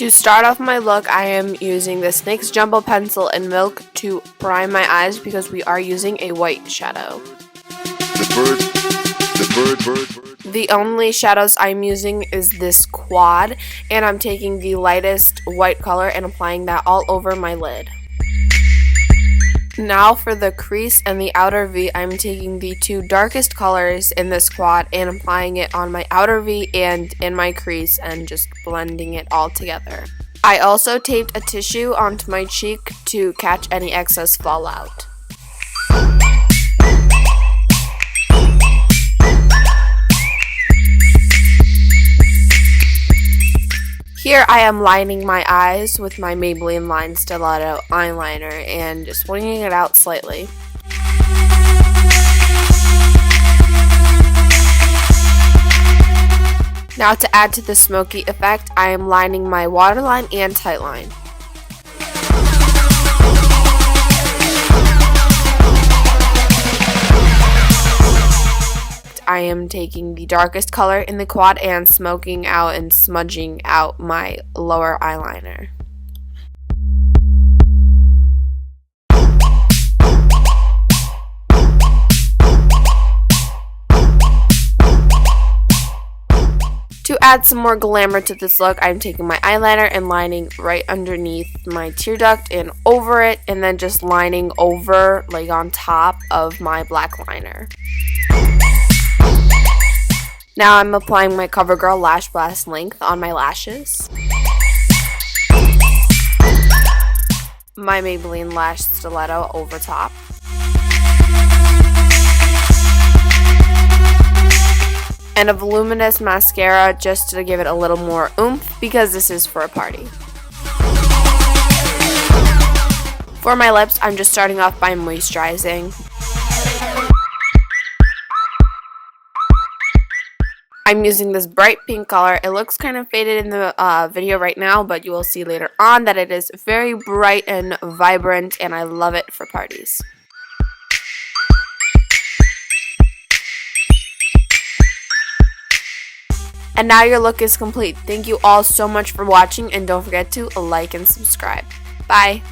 To start off my look, I am using this NYX Jumbo Pencil in Milk to prime my eyes because we are using a white shadow. The only shadows I'm using is this quad, and I'm taking the lightest white color and applying that all over my lid. Now for the crease and the outer V, I'm taking the two darkest colors in this quad and applying it on my outer V and in my crease and just blending it all together. I also taped a tissue onto my cheek to catch any excess fallout. Here I am lining my eyes with my Maybelline Line Stiletto eyeliner and just winging it out slightly. Now to add to the smoky effect, I am lining my waterline and tightline. I am taking the darkest color in the quad and smoking out and smudging out my lower eyeliner. To add some more glamour to this look, I'm taking my eyeliner and lining right underneath my tear duct and over it, and then just lining over, like on top of my black liner. Now I'm applying my CoverGirl Lash Blast Length on my lashes. My Maybelline Lash Stiletto over top. And a voluminous mascara just to give it a little more oomph because this is for a party. For my lips, I'm just starting off by moisturizing. I'm using this bright pink color. It looks kind of faded in the video right now, but you will see later on that it is very bright and vibrant, and I love it for parties. And now your look is complete. Thank you all so much for watching, and don't forget to like and subscribe. Bye!